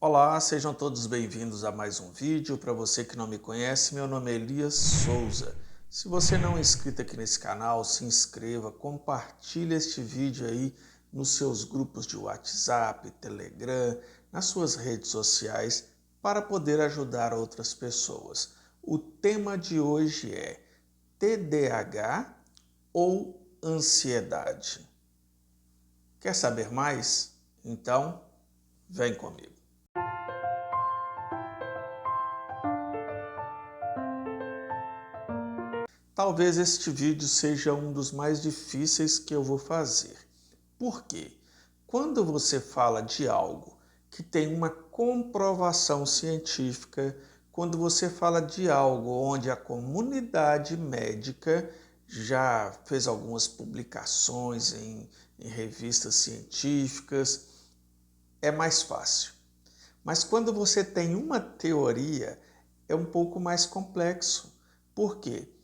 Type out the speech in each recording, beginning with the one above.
Olá, sejam todos bem-vindos a mais um vídeo. Para você que não me conhece, meu nome é Elias Souza. Se você não é inscrito aqui nesse canal, se inscreva, compartilhe este vídeo aí nos seus grupos de WhatsApp, Telegram, nas suas redes sociais, para poder ajudar outras pessoas. O tema de hoje é TDAH ou ansiedade. Quer saber mais? Então, vem comigo. Talvez este vídeo seja um dos mais difíceis que eu vou fazer. Por quê? Quando você fala de algo que tem uma comprovação científica, quando você fala de algo onde a comunidade médica já fez algumas publicações em revistas científicas, é mais fácil. Mas quando você tem uma teoria, é um pouco mais complexo. Por quê?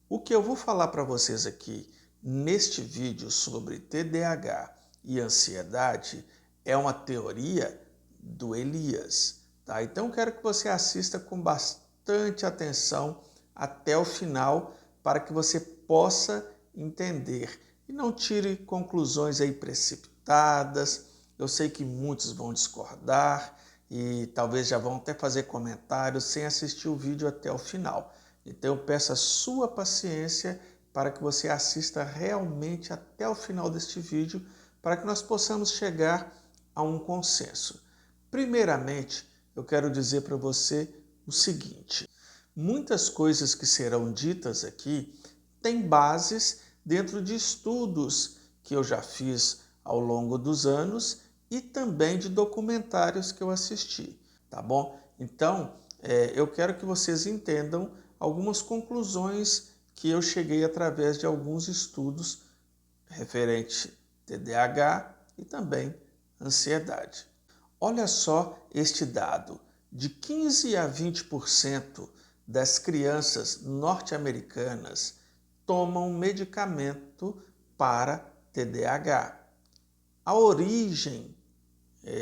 O que eu vou falar para vocês aqui neste vídeo sobre TDAH e ansiedade é uma teoria do Elias, tá? Então eu quero que você assista com bastante atenção até o final para que você possa entender e não tire conclusões aí precipitadas. Eu sei que muitos vão discordar e talvez já vão até fazer comentários sem assistir o vídeo até o final. Então eu peço a sua paciência para que você assista realmente até o final deste vídeo para que nós possamos chegar a um consenso. Primeiramente, eu quero dizer para você o seguinte: muitas coisas que serão ditas aqui têm bases dentro de estudos que eu já fiz ao longo dos anos e também de documentários que eu assisti, tá bom? Então, eu quero que vocês entendam algumas conclusões que eu cheguei através de alguns estudos referente TDAH e também ansiedade. Olha só este dado: de 15 a 20% das crianças norte-americanas tomam medicamento para TDAH. A origem,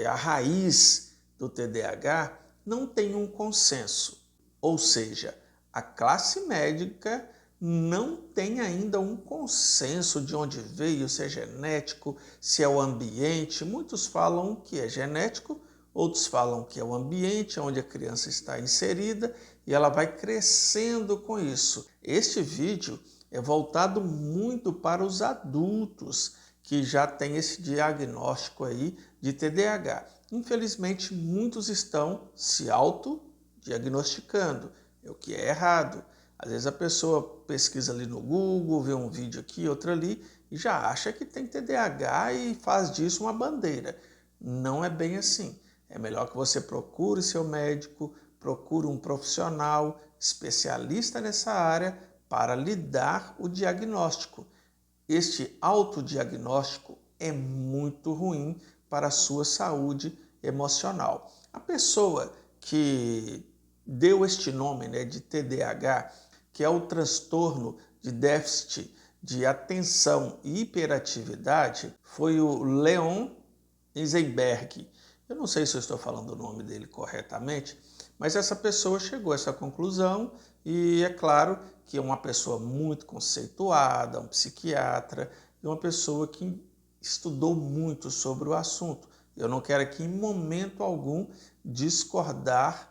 a raiz do TDAH não tem um consenso, ou seja, a classe médica não tem ainda um consenso de onde veio, se é genético, se é o ambiente. Muitos falam que é genético, outros falam que é o ambiente onde a criança está inserida e ela vai crescendo com isso. Este vídeo é voltado muito para os adultos que já têm esse diagnóstico aí de TDAH. Infelizmente, muitos estão se autodiagnosticando, o que é errado. Às vezes a pessoa pesquisa ali no Google, vê um vídeo aqui, outro ali, e já acha que tem TDAH e faz disso uma bandeira. Não é bem assim. É melhor que você procure seu médico, procure um profissional especialista nessa área para lhe dar o diagnóstico. Este autodiagnóstico é muito ruim para a sua saúde emocional. A pessoa que deu este nome, de TDAH, que é o transtorno de déficit de atenção e hiperatividade, foi o Leon Eisenberg. Eu não sei se eu estou falando o nome dele corretamente, mas essa pessoa chegou a essa conclusão e é claro que é uma pessoa muito conceituada, um psiquiatra e uma pessoa que estudou muito sobre o assunto. Eu não quero aqui em momento algum discordar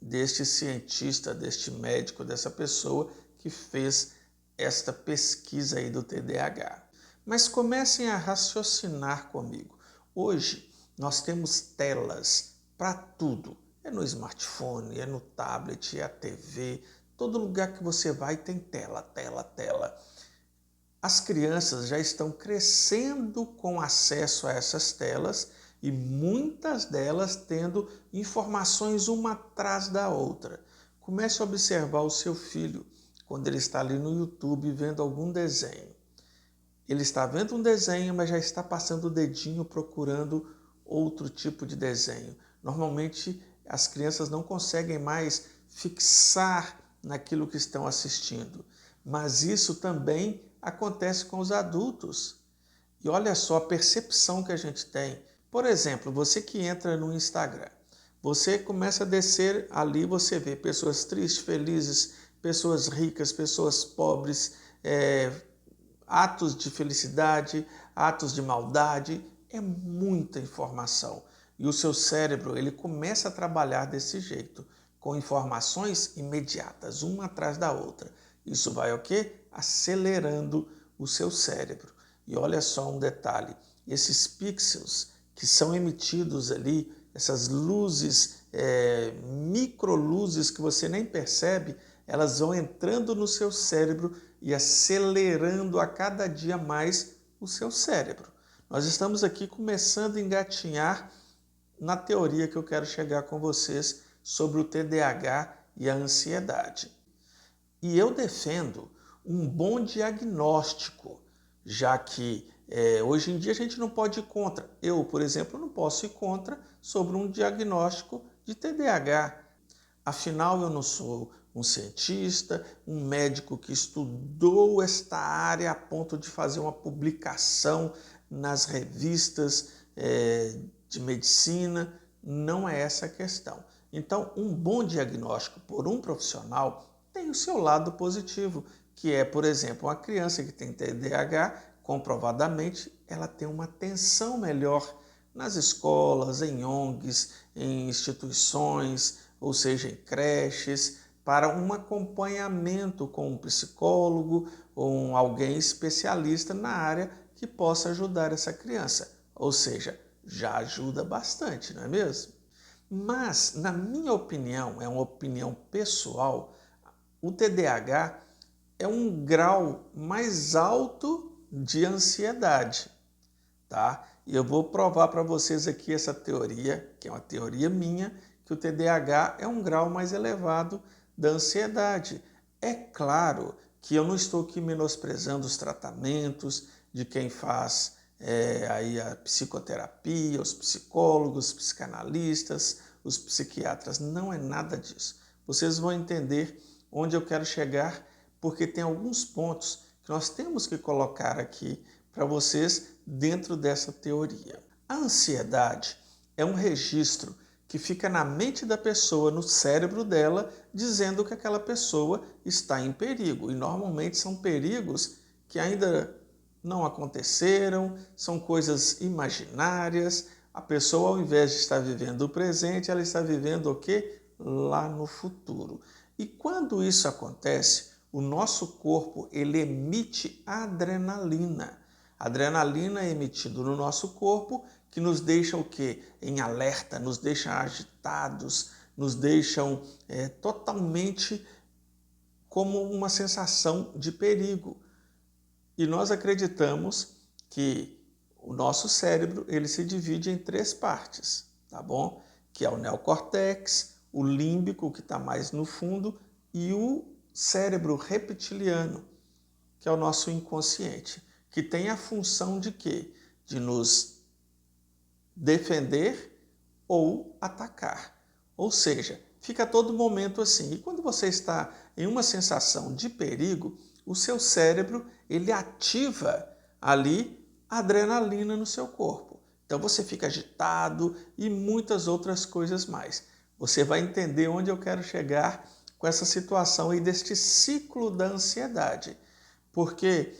deste cientista, deste médico, dessa pessoa que fez esta pesquisa aí do TDAH. Mas comecem a raciocinar comigo. Hoje nós temos telas para tudo. É no smartphone, é no tablet, é a TV. Todo lugar que você vai tem tela, tela, tela. As crianças já estão crescendo com acesso a essas telas e muitas delas tendo informações uma atrás da outra. Comece a observar o seu filho quando ele está ali no YouTube vendo algum desenho. Ele está vendo um desenho, mas já está passando o dedinho procurando outro tipo de desenho. Normalmente as crianças não conseguem mais fixar naquilo que estão assistindo, mas isso também acontece com os adultos. E olha só a percepção que a gente tem. Por exemplo, você que entra no Instagram, você começa a descer ali, você vê pessoas tristes, felizes, pessoas ricas, pessoas pobres, atos de felicidade, atos de maldade, é muita informação. E o seu cérebro, ele começa a trabalhar desse jeito, com informações imediatas, uma atrás da outra. Isso vai o quê? Acelerando o seu cérebro. E olha só um detalhe, esses pixels que são emitidos ali, essas luzes, microluzes que você nem percebe, elas vão entrando no seu cérebro e acelerando a cada dia mais o seu cérebro. Nós estamos aqui começando a engatinhar na teoria que eu quero chegar com vocês sobre o TDAH e a ansiedade. E eu defendo um bom diagnóstico, já que hoje em dia a gente não pode ir contra. Eu, por exemplo, não posso ir contra sobre um diagnóstico de TDAH. Afinal, eu não sou um cientista, um médico que estudou esta área a ponto de fazer uma publicação nas revistas de medicina. Não é essa a questão. Então, um bom diagnóstico por um profissional tem o seu lado positivo, que é, por exemplo, uma criança que tem TDAH, comprovadamente, ela tem uma atenção melhor nas escolas, em ONGs, em instituições, ou seja, em creches, para um acompanhamento com um psicólogo ou alguém especialista na área que possa ajudar essa criança. Ou seja, já ajuda bastante, não é mesmo? Mas, na minha opinião, é uma opinião pessoal, o TDAH é um grau mais alto de ansiedade, tá? E eu vou provar para vocês aqui essa teoria, que é uma teoria minha, que o TDAH é um grau mais elevado da ansiedade. É claro que eu não estou aqui menosprezando os tratamentos de quem faz aí a psicoterapia, os psicólogos, os psicanalistas, os psiquiatras. Não é nada disso. Vocês vão entender onde eu quero chegar, porque tem alguns pontos que nós temos que colocar aqui para vocês dentro dessa teoria. A ansiedade é um registro que fica na mente da pessoa, no cérebro dela, dizendo que aquela pessoa está em perigo. E normalmente são perigos que ainda não aconteceram, são coisas imaginárias. A pessoa, ao invés de estar vivendo o presente, ela está vivendo o quê? Lá no futuro. E quando isso acontece, o nosso corpo ele emite adrenalina. A adrenalina é emitida no nosso corpo que nos deixa o quê? Em alerta, nos deixa agitados, nos deixam totalmente como uma sensação de perigo. E nós acreditamos que o nosso cérebro ele se divide em 3 partes, tá bom? Que é o neocórtex, o límbico, que está mais no fundo, e o cérebro reptiliano, que é o nosso inconsciente, que tem a função de quê? De nos defender ou atacar. Ou seja, fica a todo momento assim. E quando você está em uma sensação de perigo, o seu cérebro ele ativa ali a adrenalina no seu corpo. Então você fica agitado e muitas outras coisas mais. Você vai entender onde eu quero chegar com essa situação aí deste ciclo da ansiedade. Porque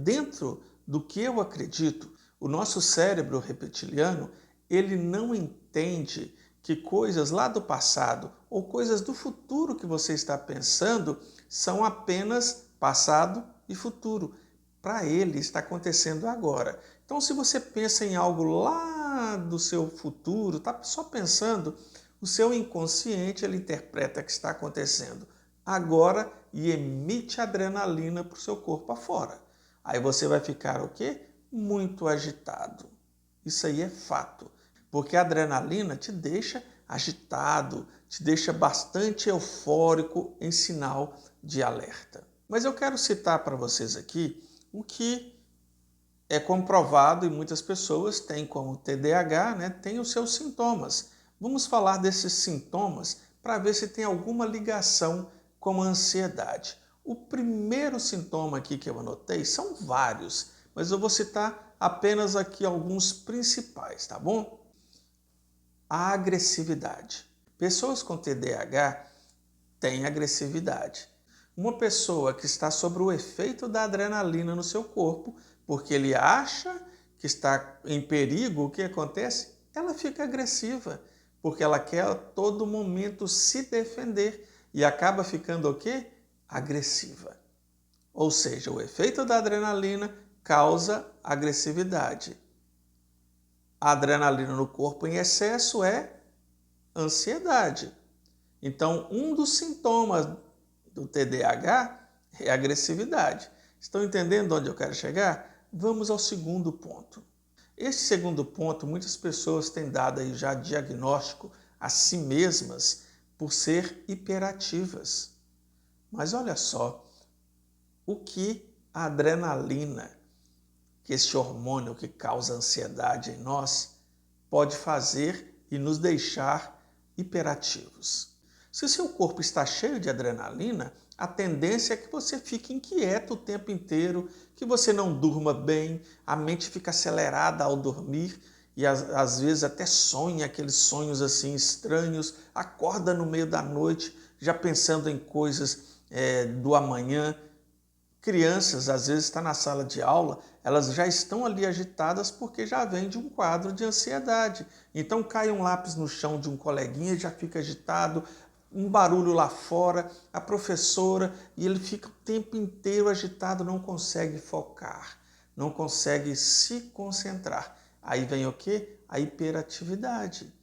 dentro do que eu acredito, o nosso cérebro reptiliano, ele não entende que coisas lá do passado ou coisas do futuro que você está pensando são apenas passado e futuro. Para ele está acontecendo agora. Então, se você pensa em algo lá do seu futuro, está só pensando, o seu inconsciente ele interpreta que está acontecendo agora e emite adrenalina para o seu corpo afora. Aí você vai ficar o quê? Muito agitado. Isso aí é fato. Porque a adrenalina te deixa agitado, te deixa bastante eufórico em sinal de alerta. Mas eu quero citar para vocês aqui o que é comprovado e muitas pessoas têm como TDAH, né, tem os seus sintomas. Vamos falar desses sintomas para ver se tem alguma ligação com a ansiedade. O primeiro sintoma aqui que eu anotei, são vários, mas eu vou citar apenas aqui alguns principais, tá bom? A agressividade. Pessoas com TDAH têm agressividade. Uma pessoa que está sob o efeito da adrenalina no seu corpo, porque ele acha que está em perigo, o que acontece? Ela fica agressiva, porque ela quer a todo momento se defender e acaba ficando o quê? Agressiva. Ou seja, o efeito da adrenalina causa agressividade. A adrenalina no corpo em excesso é ansiedade. Então, um dos sintomas do TDAH é a agressividade. Estão entendendo onde eu quero chegar? Vamos ao segundo ponto. Este segundo ponto, muitas pessoas têm dado aí já diagnóstico a si mesmas por ser hiperativas. Mas olha só, o que a adrenalina, que esse hormônio que causa ansiedade em nós, pode fazer e nos deixar hiperativos. Se o seu corpo está cheio de adrenalina, a tendência é que você fique inquieto o tempo inteiro, que você não durma bem, a mente fica acelerada ao dormir e às vezes até sonha aqueles sonhos assim estranhos, acorda no meio da noite já pensando em coisas do amanhã. Crianças, às vezes, estão na sala de aula, elas já estão ali agitadas porque já vem de um quadro de ansiedade. Então cai um lápis no chão de um coleguinha, já fica agitado, um barulho lá fora, a professora, e ele fica o tempo inteiro agitado, não consegue focar, não consegue se concentrar. Aí vem o quê? A hiperatividade.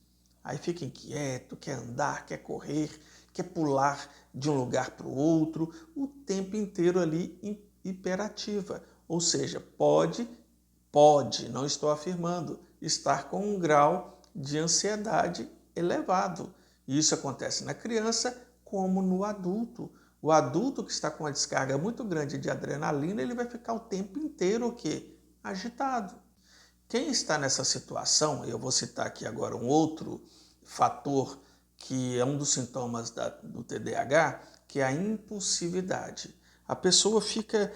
Aí fica inquieto, quer andar, quer correr, quer pular de um lugar para o outro, o tempo inteiro ali hiperativa. Ou seja, pode, não estou afirmando, estar com um grau de ansiedade elevado. E isso acontece na criança como no adulto. O adulto que está com uma descarga muito grande de adrenalina, ele vai ficar o tempo inteiro o quê? Agitado. Quem está nessa situação, eu vou citar aqui agora um outro fator que é um dos sintomas do TDAH, que é a impulsividade. A pessoa fica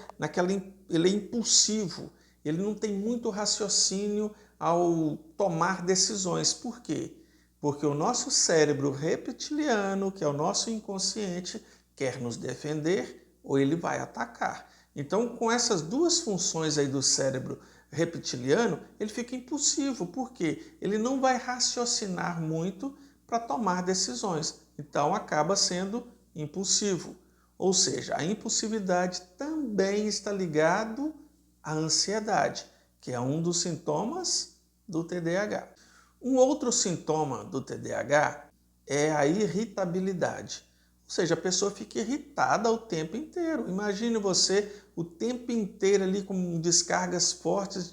ele é impulsivo, ele não tem muito raciocínio ao tomar decisões. Por quê? Porque o nosso cérebro reptiliano, que é o nosso inconsciente, quer nos defender ou ele vai atacar. Então, com essas duas funções aí do cérebro reptiliano, ele fica impulsivo, porque ele não vai raciocinar muito para tomar decisões. Então, acaba sendo impulsivo. Ou seja, a impulsividade também está ligado à ansiedade, que é um dos sintomas do TDAH. Um outro sintoma do TDAH é a irritabilidade. Ou seja, a pessoa fica irritada o tempo inteiro. Imagine você o tempo inteiro ali com descargas fortes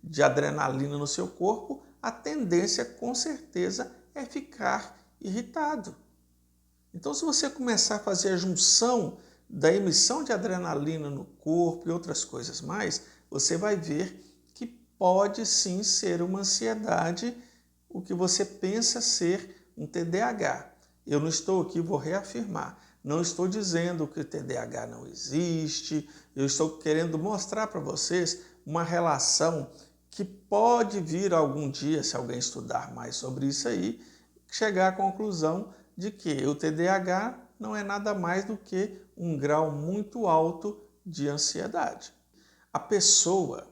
de adrenalina no seu corpo, a tendência com certeza é ficar irritado. Então, se você começar a fazer a junção da emissão de adrenalina no corpo e outras coisas mais, você vai ver que pode sim ser uma ansiedade, o que você pensa ser um TDAH. Eu não estou aqui, vou reafirmar, não estou dizendo que o TDAH não existe, eu estou querendo mostrar para vocês uma relação que pode vir algum dia, se alguém estudar mais sobre isso aí, chegar à conclusão de que o TDAH não é nada mais do que um grau muito alto de ansiedade. A pessoa,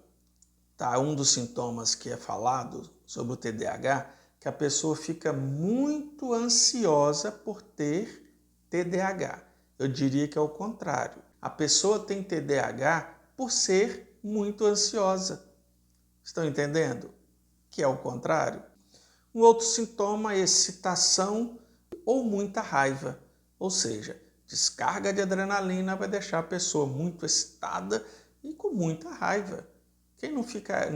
um dos sintomas que é falado sobre o TDAH, que a pessoa fica muito ansiosa por ter TDAH. Eu diria que é o contrário. A pessoa tem TDAH por ser muito ansiosa. Estão entendendo? Que é o contrário. Um outro sintoma é excitação ou muita raiva. Ou seja, descarga de adrenalina vai deixar a pessoa muito excitada e com muita raiva. Quem não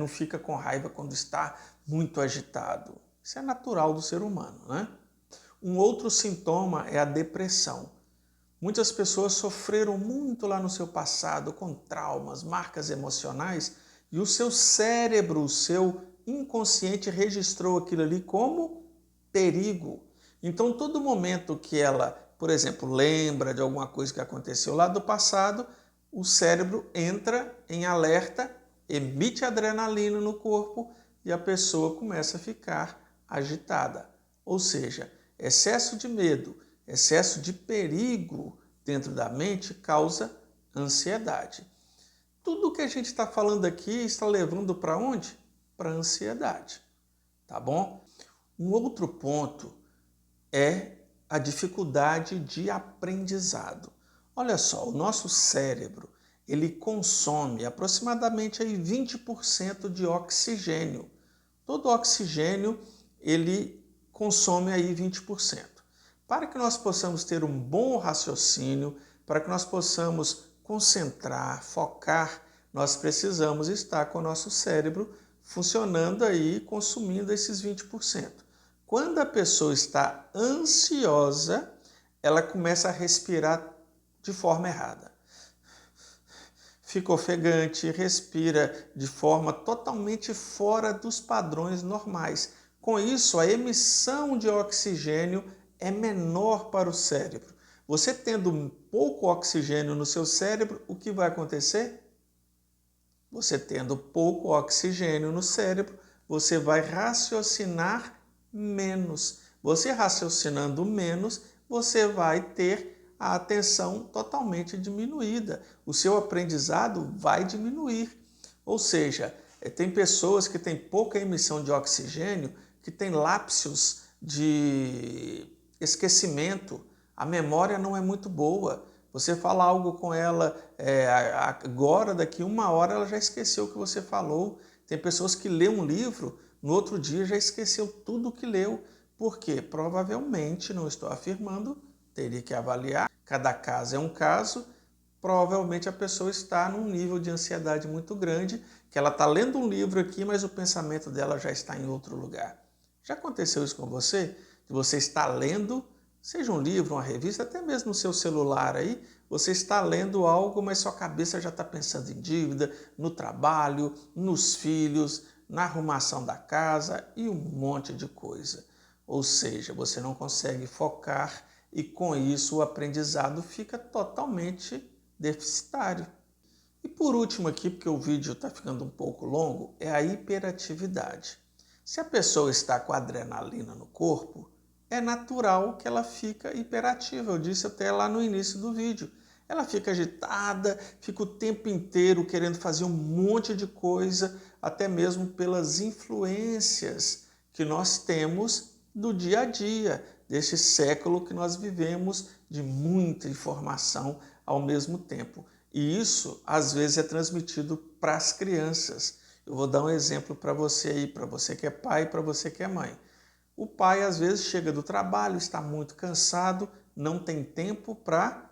fica com raiva quando está muito agitado? Isso é natural do ser humano, né? Um outro sintoma é a depressão. Muitas pessoas sofreram muito lá no seu passado com traumas, marcas emocionais, e o seu cérebro, o seu inconsciente registrou aquilo ali como perigo. Então, todo momento que ela, por exemplo, lembra de alguma coisa que aconteceu lá do passado, o cérebro entra em alerta emite adrenalina no corpo e a pessoa começa a ficar agitada. Ou seja, excesso de medo, excesso de perigo dentro da mente causa ansiedade. Tudo que a gente está falando aqui está levando para onde? Para a ansiedade, tá bom? Um outro ponto é a dificuldade de aprendizado. Olha só, o nosso cérebro, ele consome aproximadamente aí 20% de oxigênio. Todo oxigênio, ele consome aí 20%. Para que nós possamos ter um bom raciocínio, para que nós possamos concentrar, focar, nós precisamos estar com o nosso cérebro funcionando aí, consumindo esses 20%. Quando a pessoa está ansiosa, ela começa a respirar de forma errada. Fica ofegante, respira de forma totalmente fora dos padrões normais. Com isso, a emissão de oxigênio é menor para o cérebro. Você tendo pouco oxigênio no seu cérebro, o que vai acontecer? Você tendo pouco oxigênio no cérebro, você vai raciocinar menos. Você raciocinando menos, você vai ter a atenção totalmente diminuída. O seu aprendizado vai diminuir. Ou seja, tem pessoas que têm pouca emissão de oxigênio, que têm lapsos de esquecimento. A memória não é muito boa. Você fala algo com ela agora, daqui 1 hora, ela já esqueceu o que você falou. Tem pessoas que lêem um livro, no outro dia já esqueceu tudo o que leu. Por quê? Provavelmente, não estou afirmando, teria que avaliar, cada caso é um caso, provavelmente a pessoa está num nível de ansiedade muito grande, que ela está lendo um livro aqui, mas o pensamento dela já está em outro lugar. Já aconteceu isso com você? De você estar lendo, seja um livro, uma revista, até mesmo no seu celular aí, você está lendo algo, mas sua cabeça já está pensando em dívida, no trabalho, nos filhos, na arrumação da casa e um monte de coisa. Ou seja, você não consegue focar e com isso o aprendizado fica totalmente deficitário. E por último aqui, porque o vídeo está ficando um pouco longo, é a hiperatividade. Se a pessoa está com adrenalina no corpo, é natural que ela fica hiperativa. Eu disse até lá no início do vídeo. Ela fica agitada, fica o tempo inteiro querendo fazer um monte de coisa, até mesmo pelas influências que nós temos do dia a dia, deste século que nós vivemos de muita informação ao mesmo tempo. E isso, às vezes, é transmitido para as crianças. Eu vou dar um exemplo para você aí, para você que é pai e para você que é mãe. O pai, às vezes, chega do trabalho, está muito cansado, não tem tempo para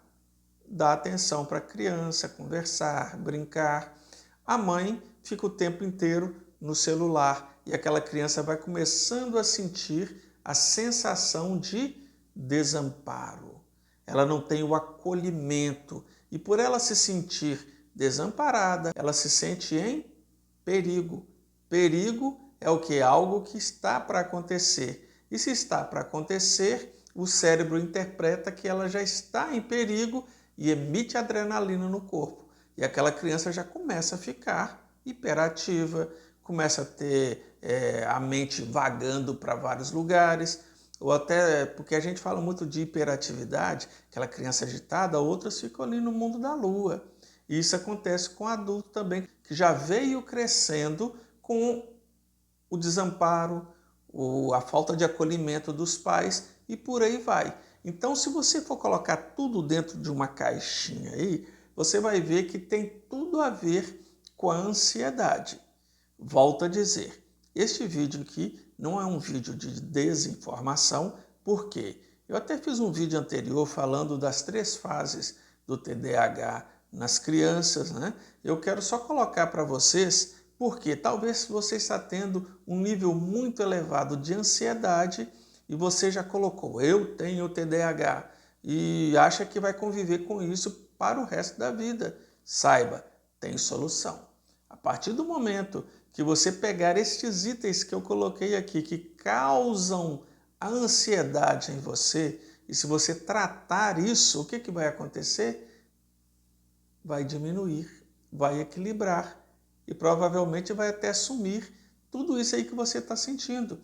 dar atenção para a criança, conversar, brincar. A mãe fica o tempo inteiro no celular e aquela criança vai começando a sentir a sensação de desamparo. Ela não tem o acolhimento e por ela se sentir desamparada, ela se sente em perigo. Perigo é o que? Algo que está para acontecer. E se está para acontecer, o cérebro interpreta que ela já está em perigo e emite adrenalina no corpo. E aquela criança já começa a ficar hiperativa, começa a ter a mente vagando para vários lugares, ou até porque a gente fala muito de hiperatividade, aquela criança agitada, outras ficam ali no mundo da lua. E isso acontece com adulto também, que já veio crescendo com o desamparo, a falta de acolhimento dos pais e por aí vai. Então, se você for colocar tudo dentro de uma caixinha aí, você vai ver que tem tudo a ver com a ansiedade. Volto a dizer, este vídeo aqui não é um vídeo de desinformação, porque eu até fiz um vídeo anterior falando das 3 fases do TDAH nas crianças, né? Eu quero só colocar para vocês, porque talvez você está tendo um nível muito elevado de ansiedade e você já colocou, eu tenho TDAH, e acha que vai conviver com isso para o resto da vida. Saiba, tem solução. A partir do momento que você pegar estes itens que eu coloquei aqui, que causam a ansiedade em você, e se você tratar isso, o que, que vai acontecer? Vai diminuir, vai equilibrar e provavelmente vai até sumir tudo isso aí que você está sentindo.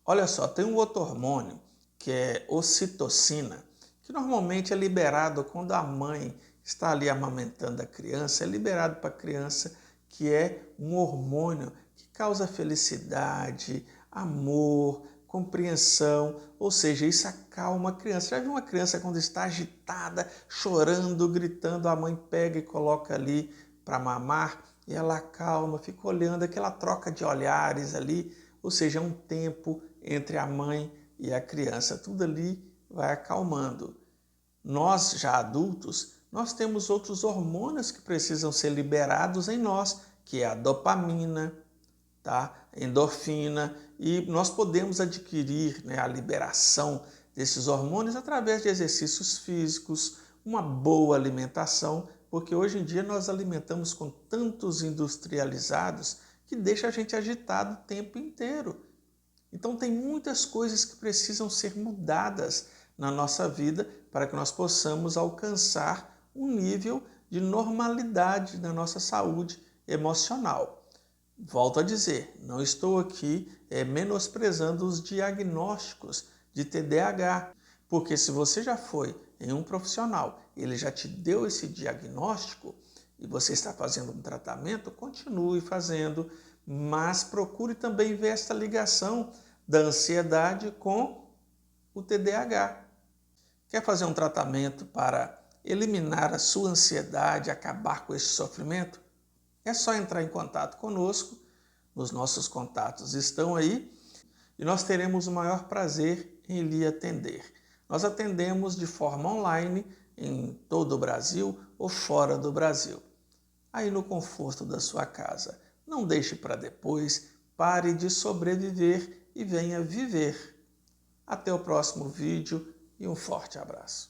Olha só, tem um outro hormônio que é ocitocina, que normalmente é liberado quando a mãe está ali amamentando a criança, é liberado para a criança, que é um hormônio que causa felicidade, amor, compreensão, ou seja, isso acalma a criança. Já viu uma criança quando está agitada, chorando, gritando, a mãe pega e coloca ali para mamar e ela acalma, fica olhando aquela troca de olhares ali, ou seja, é um tempo entre a mãe e a criança, tudo ali vai acalmando. Nós, já adultos, nós temos outros hormônios que precisam ser liberados em nós, que é a dopamina, tá? Endorfina, e nós podemos adquirir, né, a liberação desses hormônios através de exercícios físicos, uma boa alimentação, porque hoje em dia nós alimentamos com tantos industrializados que deixa a gente agitado o tempo inteiro. Então tem muitas coisas que precisam ser mudadas na nossa vida para que nós possamos alcançar um nível de normalidade na nossa saúde emocional. Volto a dizer, não estou aqui menosprezando os diagnósticos de TDAH, porque se você já foi em um profissional, ele já te deu esse diagnóstico e você está fazendo um tratamento, continue fazendo, mas procure também ver esta ligação da ansiedade com o TDAH. Quer fazer um tratamento para eliminar a sua ansiedade, acabar com esse sofrimento? É só entrar em contato conosco, os nossos contatos estão aí e nós teremos o maior prazer em lhe atender. Nós atendemos de forma online em todo o Brasil ou fora do Brasil. Aí no conforto da sua casa. Não deixe para depois, pare de sobreviver e venha viver. Até o próximo vídeo e um forte abraço.